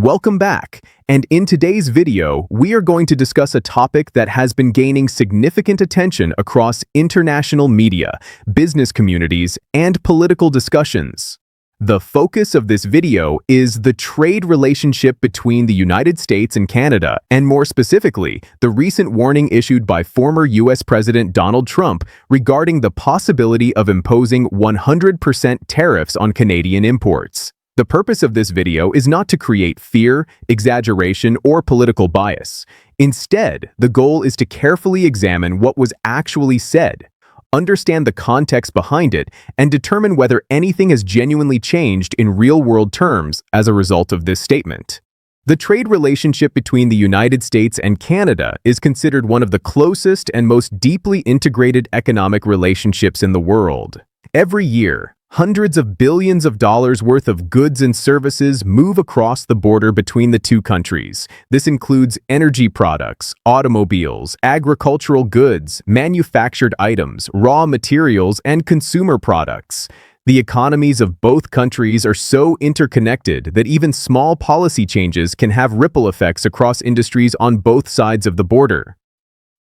Welcome back, and in today's video, we are going to discuss a topic that has been gaining significant attention across international media, business communities, and political discussions. The focus of this video is the trade relationship between the United States and Canada, and more specifically, the recent warning issued by former US President Donald Trump regarding the possibility of imposing 100% tariffs on Canadian imports. The purpose of this video is not to create fear, exaggeration, or political bias. Instead, the goal is to carefully examine what was actually said, understand the context behind it, and determine whether anything has genuinely changed in real-world terms as a result of this statement. The trade relationship between the United States and Canada is considered one of the closest and most deeply integrated economic relationships in the world. Every year, hundreds of billions of dollars worth of goods and services move across the border between the two countries. This includes energy products, automobiles, agricultural goods, manufactured items, raw materials, and consumer products. The economies of both countries are so interconnected that even small policy changes can have ripple effects across industries on both sides of the border.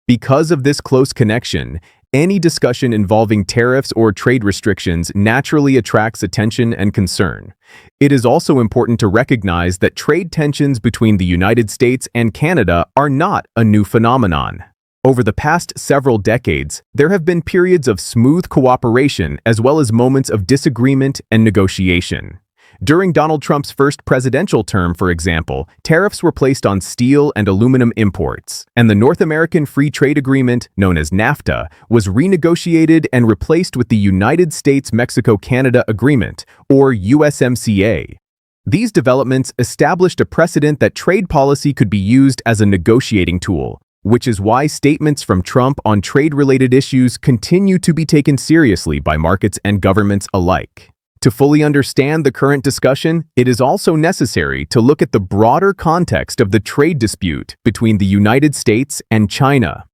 Because of this close connection, any discussion involving tariffs or trade restrictions naturally attracts attention and concern. It is also important to recognize that trade tensions between the United States and Canada are not a new phenomenon. Over the past several decades, there have been periods of smooth cooperation as well as moments of disagreement and negotiation. During Donald Trump's first presidential term, for example, tariffs were placed on steel and aluminum imports, and the North American Free Trade Agreement, known as NAFTA, was renegotiated and replaced with the United States-Mexico-Canada Agreement, or USMCA. These developments established a precedent that trade policy could be used as a negotiating tool, which is why statements from Trump on trade-related issues continue to be taken seriously by markets and governments alike. To fully understand the current discussion, it is also necessary to look at the broader context of the trade dispute between the United States and China.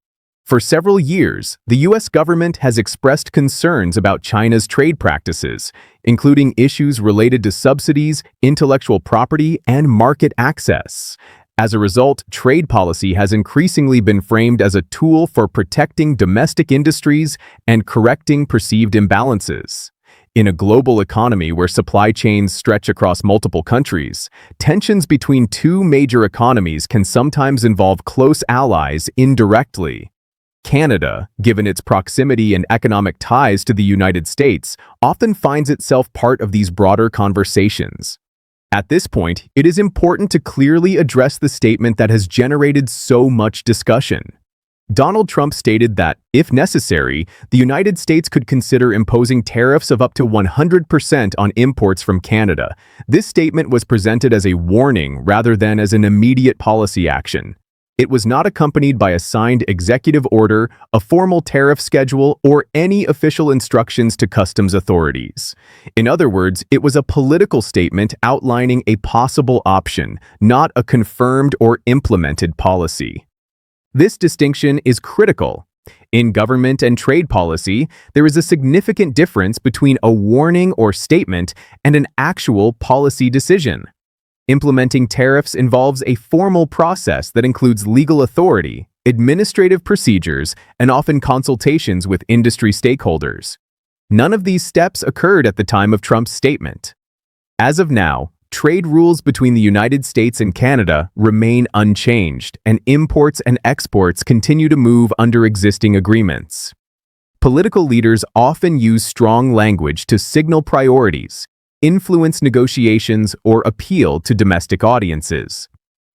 For several years, the U.S. government has expressed concerns about China's trade practices, including issues related to subsidies, intellectual property, and market access. As a result, trade policy has increasingly been framed as a tool for protecting domestic industries and correcting perceived imbalances. In a global economy where supply chains stretch across multiple countries, tensions between two major economies can sometimes involve close allies indirectly. Canada, given its proximity and economic ties to the United States, often finds itself part of these broader conversations. At this point, it is important to clearly address the statement that has generated so much discussion. Donald Trump stated that, if necessary, the United States could consider imposing tariffs of up to 100% on imports from Canada. This statement was presented as a warning rather than as an immediate policy action. It was not accompanied by a signed executive order, a formal tariff schedule, or any official instructions to customs authorities. In other words, it was a political statement outlining a possible option, not a confirmed or implemented policy. This distinction is critical. In government and trade policy, there is a significant difference between a warning or statement and an actual policy decision. Implementing tariffs involves a formal process that includes legal authority, administrative procedures, and often consultations with industry stakeholders. None of these steps occurred at the time of Trump's statement. As of now, trade rules between the United States and Canada remain unchanged, and imports and exports continue to move under existing agreements. Political leaders often use strong language to signal priorities, influence negotiations, or appeal to domestic audiences.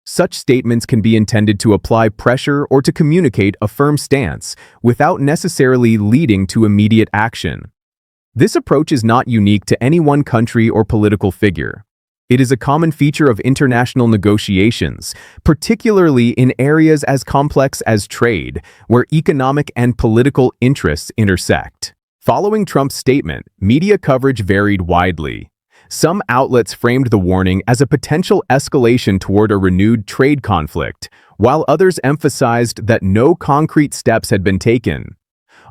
Such statements can be intended to apply pressure or to communicate a firm stance without necessarily leading to immediate action. This approach is not unique to any one country or political figure. It is a common feature of international negotiations, particularly in areas as complex as trade, where economic and political interests intersect. Following Trump's statement, media coverage varied widely. Some outlets framed the warning as a potential escalation toward a renewed trade conflict, while others emphasized that no concrete steps had been taken.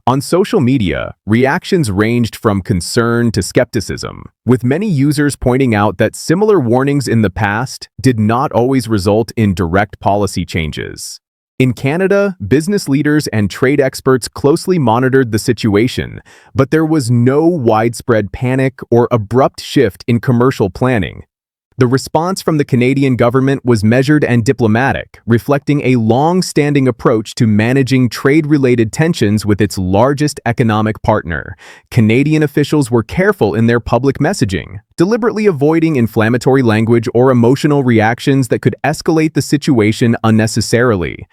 On social media, reactions ranged from concern to skepticism, with many users pointing out that similar warnings in the past did not always result in direct policy changes. In Canada, business leaders and trade experts closely monitored the situation, but there was no widespread panic or abrupt shift in commercial planning. The response from the Canadian government was measured and diplomatic, reflecting a long-standing approach to managing trade-related tensions with its largest economic partner. Canadian officials were careful in their public messaging, deliberately avoiding inflammatory language or emotional reactions that could escalate the situation unnecessarily.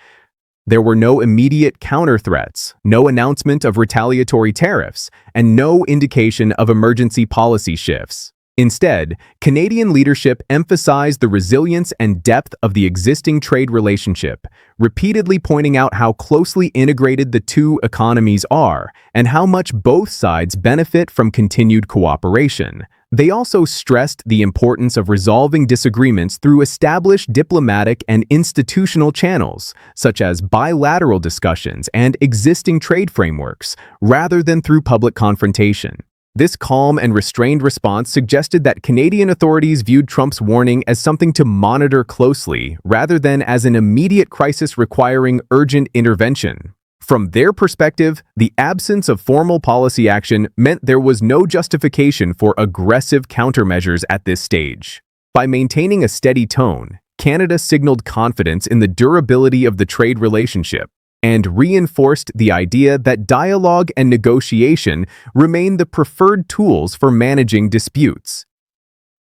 There were no immediate counter-threats, no announcement of retaliatory tariffs, and no indication of emergency policy shifts. Instead, Canadian leadership emphasized the resilience and depth of the existing trade relationship, repeatedly pointing out how closely integrated the two economies are and how much both sides benefit from continued cooperation. They also stressed the importance of resolving disagreements through established diplomatic and institutional channels, such as bilateral discussions and existing trade frameworks, rather than through public confrontation. This calm and restrained response suggested that Canadian authorities viewed Trump's warning as something to monitor closely, rather than as an immediate crisis requiring urgent intervention. From their perspective, the absence of formal policy action meant there was no justification for aggressive countermeasures at this stage. By maintaining a steady tone, Canada signaled confidence in the durability of the trade relationship and reinforced the idea that dialogue and negotiation remain the preferred tools for managing disputes.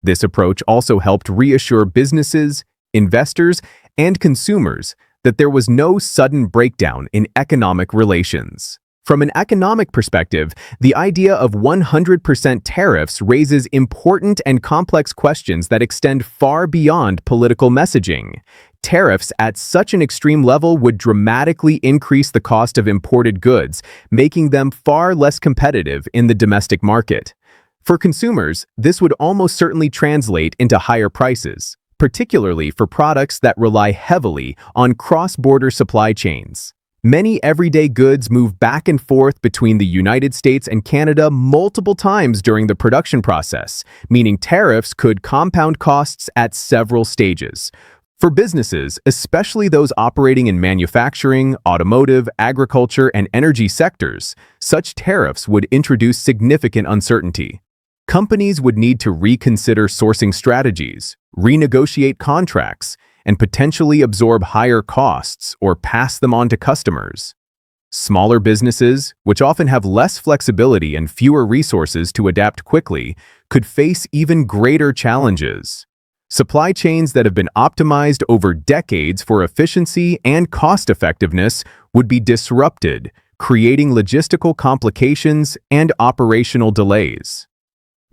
This approach also helped reassure businesses, investors, and consumers that there was no sudden breakdown in economic relations. From an economic perspective, the idea of 100% tariffs raises important and complex questions that extend far beyond political messaging. Tariffs at such an extreme level would dramatically increase the cost of imported goods, making them far less competitive in the domestic market. For consumers, this would almost certainly translate into higher prices, particularly for products that rely heavily on cross-border supply chains. Many everyday goods move back and forth between the United States and Canada multiple times during the production process, meaning tariffs could compound costs at several stages. For businesses, especially those operating in manufacturing, automotive, agriculture, and energy sectors, such tariffs would introduce significant uncertainty. Companies would need to reconsider sourcing strategies, renegotiate contracts, and potentially absorb higher costs or pass them on to customers. Smaller businesses, which often have less flexibility and fewer resources to adapt quickly, could face even greater challenges. Supply chains that have been optimized over decades for efficiency and cost-effectiveness would be disrupted, creating logistical complications and operational delays.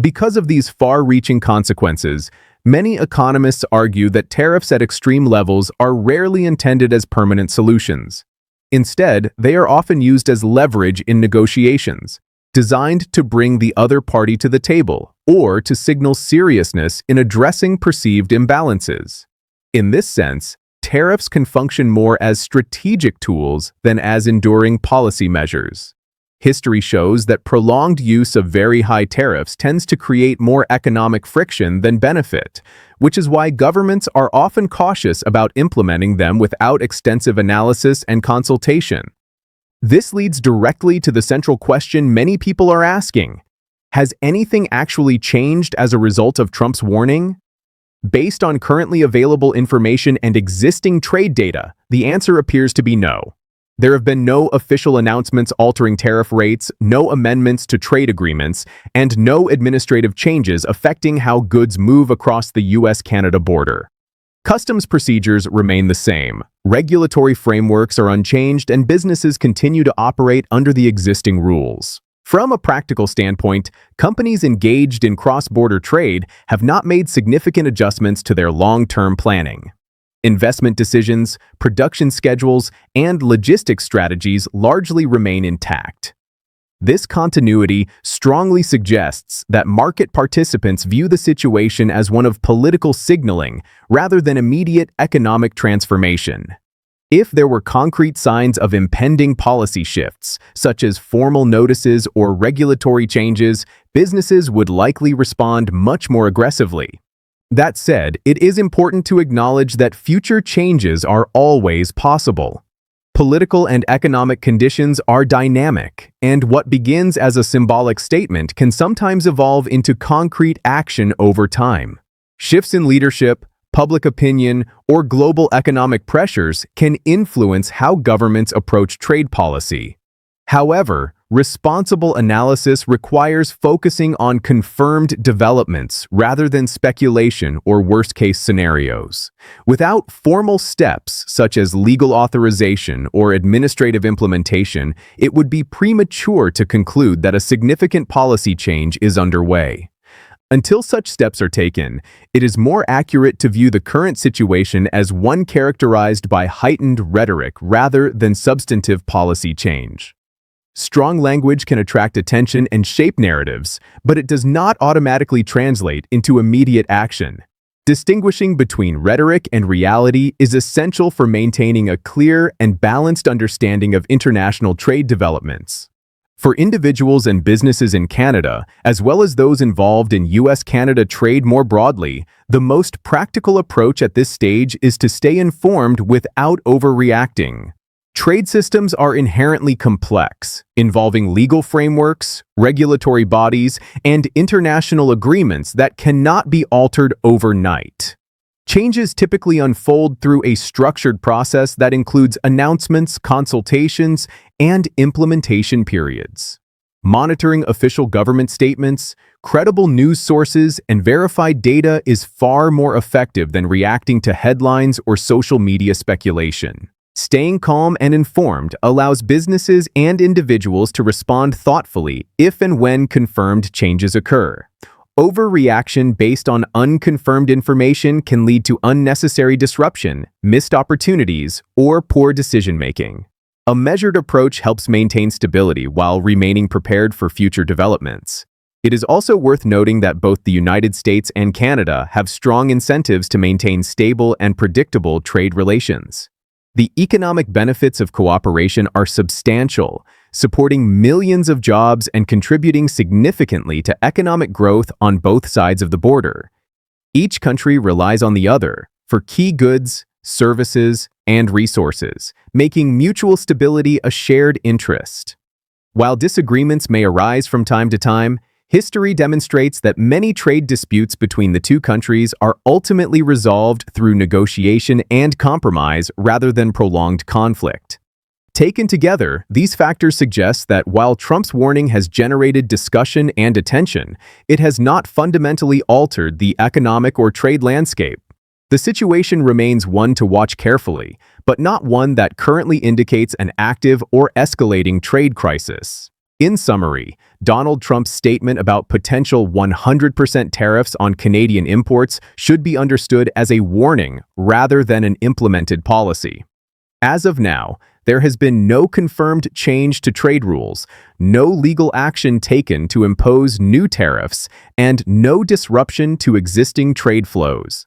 Because of these far-reaching consequences, many economists argue that tariffs at extreme levels are rarely intended as permanent solutions. Instead, they are often used as leverage in negotiations, designed to bring the other party to the table or to signal seriousness in addressing perceived imbalances. In this sense, tariffs can function more as strategic tools than as enduring policy measures. History shows that prolonged use of very high tariffs tends to create more economic friction than benefit, which is why governments are often cautious about implementing them without extensive analysis and consultation. This leads directly to the central question many people are asking: has anything actually changed as a result of Trump's warning? Based on currently available information and existing trade data, the answer appears to be no. There have been no official announcements altering tariff rates, no amendments to trade agreements, and no administrative changes affecting how goods move across the US-Canada border. Customs procedures remain the same, regulatory frameworks are unchanged, and businesses continue to operate under the existing rules. From a practical standpoint, companies engaged in cross-border trade have not made significant adjustments to their long-term planning. Investment decisions, production schedules, and logistics strategies largely remain intact. This continuity strongly suggests that market participants view the situation as one of political signaling rather than immediate economic transformation. If there were concrete signs of impending policy shifts, such as formal notices or regulatory changes, businesses would likely respond much more aggressively. That said, it is important to acknowledge that future changes are always possible. Political and economic conditions are dynamic, and what begins as a symbolic statement can sometimes evolve into concrete action over time. Shifts in leadership, public opinion, or global economic pressures can influence how governments approach trade policy. However, responsible analysis requires focusing on confirmed developments rather than speculation or worst-case scenarios. Without formal steps such as legal authorization or administrative implementation, it would be premature to conclude that a significant policy change is underway. Until such steps are taken, it is more accurate to view the current situation as one characterized by heightened rhetoric rather than substantive policy change. Strong language can attract attention and shape narratives, but it does not automatically translate into immediate action. Distinguishing between rhetoric and reality is essential for maintaining a clear and balanced understanding of international trade developments. For individuals and businesses in Canada, as well as those involved in US-Canada trade more broadly, the most practical approach at this stage is to stay informed without overreacting. Trade systems are inherently complex, involving legal frameworks, regulatory bodies, and international agreements that cannot be altered overnight. Changes typically unfold through a structured process that includes announcements, consultations, and implementation periods. Monitoring official government statements, credible news sources, and verified data is far more effective than reacting to headlines or social media speculation. Staying calm and informed allows businesses and individuals to respond thoughtfully if and when confirmed changes occur. Overreaction based on unconfirmed information can lead to unnecessary disruption, missed opportunities, or poor decision-making. A measured approach helps maintain stability while remaining prepared for future developments. It is also worth noting that both the United States and Canada have strong incentives to maintain stable and predictable trade relations. The economic benefits of cooperation are substantial, supporting millions of jobs and contributing significantly to economic growth on both sides of the border. Each country relies on the other for key goods, services, and resources, making mutual stability a shared interest. While disagreements may arise from time to time, history demonstrates that many trade disputes between the two countries are ultimately resolved through negotiation and compromise rather than prolonged conflict. Taken together, these factors suggest that while Trump's warning has generated discussion and attention, it has not fundamentally altered the economic or trade landscape. The situation remains one to watch carefully, but not one that currently indicates an active or escalating trade crisis. In summary, Donald Trump's statement about potential 100% tariffs on Canadian imports should be understood as a warning rather than an implemented policy. As of now, there has been no confirmed change to trade rules, no legal action taken to impose new tariffs, and no disruption to existing trade flows.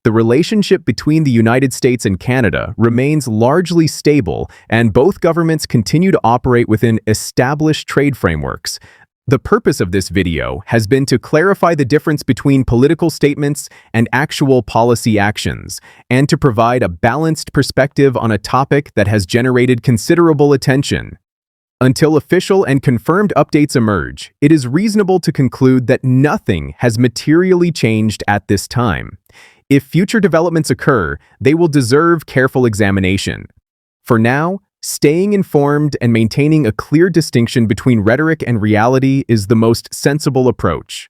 The relationship between the United States and Canada remains largely stable, and both governments continue to operate within established trade frameworks. The purpose of this video has been to clarify the difference between political statements and actual policy actions, and to provide a balanced perspective on a topic that has generated considerable attention. Until official and confirmed updates emerge, it is reasonable to conclude that nothing has materially changed at this time. If future developments occur, they will deserve careful examination. For now, staying informed and maintaining a clear distinction between rhetoric and reality is the most sensible approach.